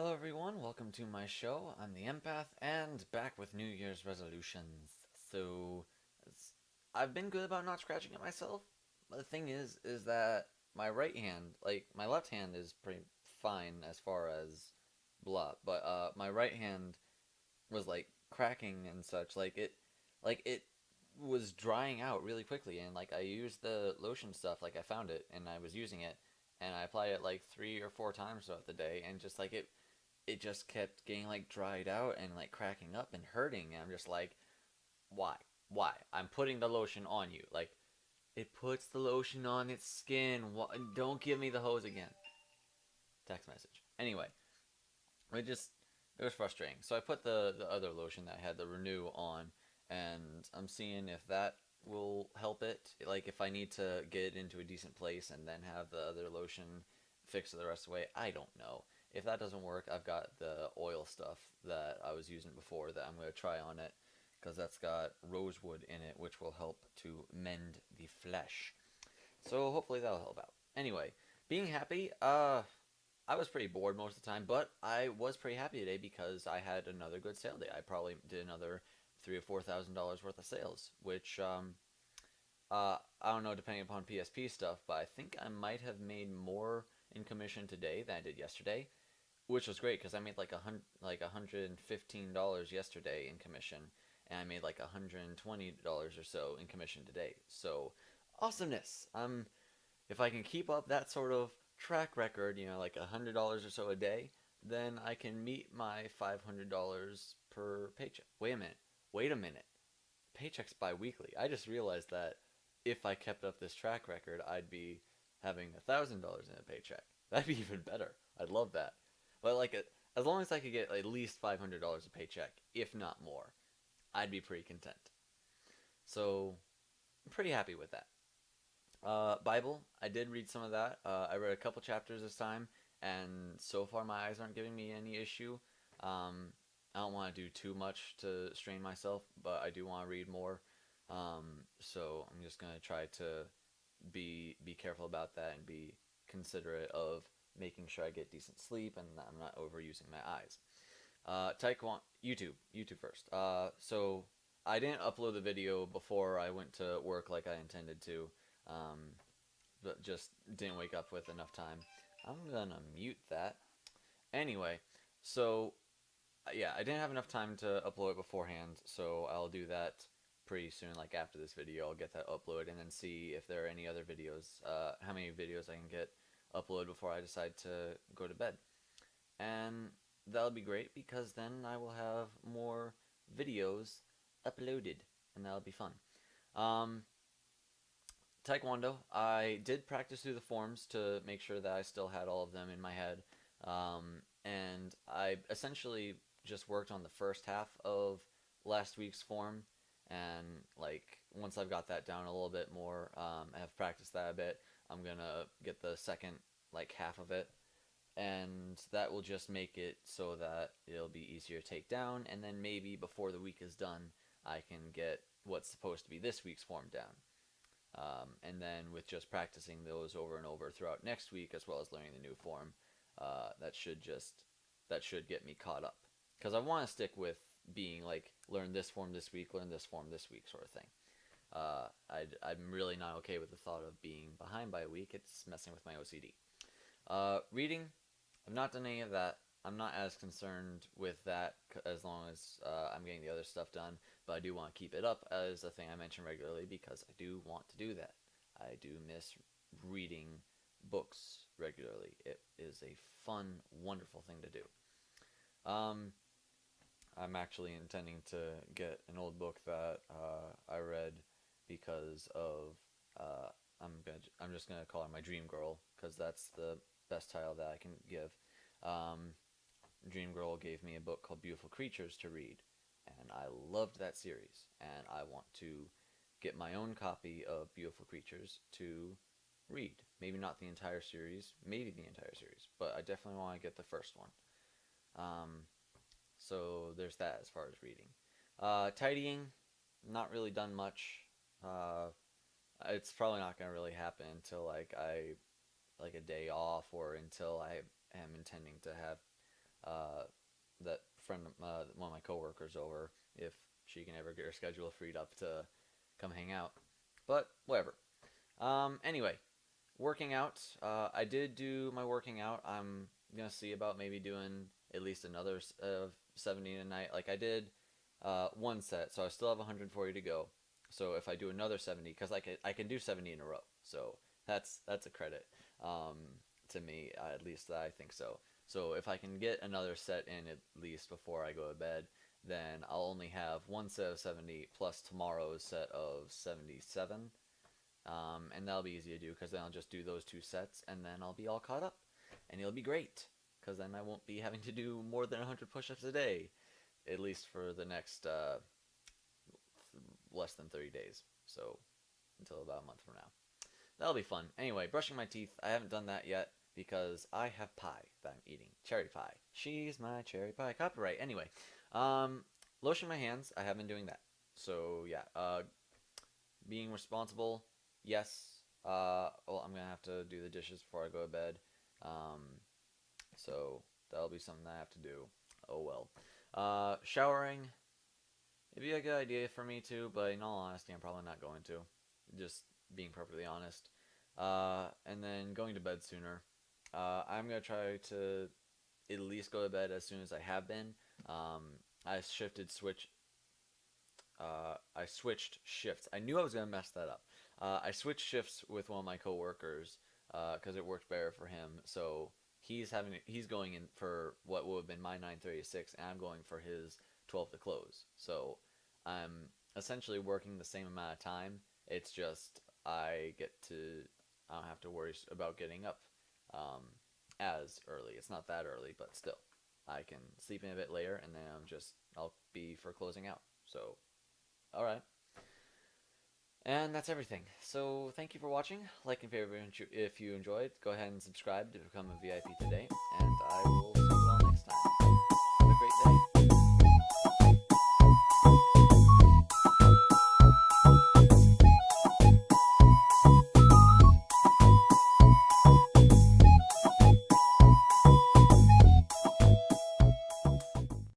Hello everyone, welcome to my show. I'm the Empath and back with New Year's resolutions. So, it's- I've been good about not scratching at myself. But the thing is that my right hand, like my left hand is pretty fine as far as blah, but my right hand was like cracking and such. Like it was drying out really quickly, and like I used the lotion stuff, like I found it and I was using it, and I applied it like 3 or 4 times throughout the day, and just like it just kept getting like dried out and like cracking up and hurting. And I'm just like, why? Why? I'm putting the lotion on you. Like, it puts the lotion on its skin. Don't give me the hose again. Text message. Anyway, it just it was frustrating. So I put the other lotion that I had, the Renew, on, and I'm seeing if that will help it. Like if I need to get it into a decent place and then have the other lotion fix it the rest of the way. I don't know. If that doesn't work, I've got the oil stuff that I was using before that I'm going to try on it, because that's got rosewood in it, which will help to mend the flesh. So hopefully that'll help out. Anyway, being happy, I was pretty bored most of the time, but I was pretty happy today because I had another good sale day. I probably did another $3,000 or $4,000 worth of sales, which I don't know, depending upon PSP stuff, but I think I might have made more in commission today than I did yesterday, which was great because I made like $115 yesterday in commission, and I made like $120 or so in commission today. So awesomeness! If I can keep up that sort of track record, like $100 or so a day, then I can meet my $500 per paycheck. Wait a minute. Wait a minute. Paychecks bi-weekly. I just realized that if I kept up this track record, I'd be having $1,000 in a paycheck. That'd be even better. I'd love that. But like, as long as I could get at least $500 a paycheck, if not more, I'd be pretty content. So I'm pretty happy with that. Bible, I did read some of that. I read a couple chapters this time, and so far my eyes aren't giving me any issue. I don't want to do too much to strain myself, but I do want to read more. So I'm just gonna try to be careful about that and be considerate of making sure I get decent sleep and that I'm not overusing my eyes. Taekwondo, YouTube first. So I didn't upload the video before I went to work like I intended to, um, but just didn't wake up with enough time. I'm gonna mute that. Anyway, so yeah, I didn't have enough time to upload it beforehand, so I'll do that pretty soon. Like after this video, I'll get that upload and then see if there are any other videos, how many videos I can get uploaded before I decide to go to bed. And that'll be great because then I will have more videos uploaded, and that'll be fun. Um, Taekwondo, I did practice through the forms to make sure that I still had all of them in my head. And I essentially just worked on the first half of last week's form. And like once I've got that down a little bit more, I have practiced that a bit. I'm gonna get the second like half of it, and that will just make it so that it'll be easier to take down. And then maybe before the week is done, I can get what's supposed to be this week's form down. And then with just practicing those over and over throughout next week, as well as learning the new form, that should get me caught up. Because I want to stick with being like learn this form this week, learn this form this week, sort of thing. I'm really not okay with the thought of being behind by a week. It's messing with my OCD. Reading, I've not done any of that. I'm not as concerned with that as long as I'm getting the other stuff done, but I do want to keep it up as a thing I mention regularly because I do want to do that. I do miss reading books regularly. It is a fun, wonderful thing to do. I'm actually intending to get an old book that I read because of I'm just gonna call her my dream girl because that's the best title that I can give. Um, Dream Girl gave me a book called Beautiful Creatures to read, and I loved that series, and I want to get my own copy of Beautiful Creatures to read. Maybe not the entire series, maybe the entire series, but I definitely want to get the first one. Um, so there's that as far as reading. Tidying, not really done much. Uh, it's probably not gonna really happen until like a day off or until I am intending to have uh, that friend, one of my coworkers over if she can ever get her schedule freed up to come hang out. But whatever. Anyway, working out. I did do my working out. I'm gonna see about maybe doing at least another 70 a night. Like I did one set, so I still have 140 to go. So if I do another 70, because I can do 70 in a row, so that's a credit um, to me, at least I think so. So if I can get another set in at least before I go to bed, then I'll only have one set of 70 plus tomorrow's set of 77, and that'll be easy to do because then I'll just do those two sets and then I'll be all caught up, and it'll be great because then I won't be having to do more than 100 push-ups a day, at least for the next less than 30 days. So until about a month from now. That'll be fun. Anyway, brushing my teeth. I haven't done that yet because I have pie that I'm eating. Cherry pie. She's my cherry pie. Copyright. Anyway, lotion my hands. I have been doing that. So yeah, being responsible. Yes. Well, I'm gonna have to do the dishes before I go to bed. So that'll be something I have to do. Oh well. Showering. It'd be a good idea for me to, but in all honesty, I'm probably not going to. Just being perfectly honest. And then going to bed sooner. I'm gonna try to at least go to bed as soon as I have been. I shifted switch. I switched shifts. I knew I was gonna mess that up. I switched shifts with one of my coworkers because it worked better for him. So he's going in for what would have been my 9:30 to 6, and I'm going for his 12 to close. So I'm essentially working the same amount of time. It's just I don't have to worry about getting up as early. It's not that early, but still, I can sleep in a bit later, and then I'll be for closing out. So, all right. And that's everything. So thank you for watching. Like and favorite if you enjoyed. Go ahead and subscribe to become a VIP today, and I will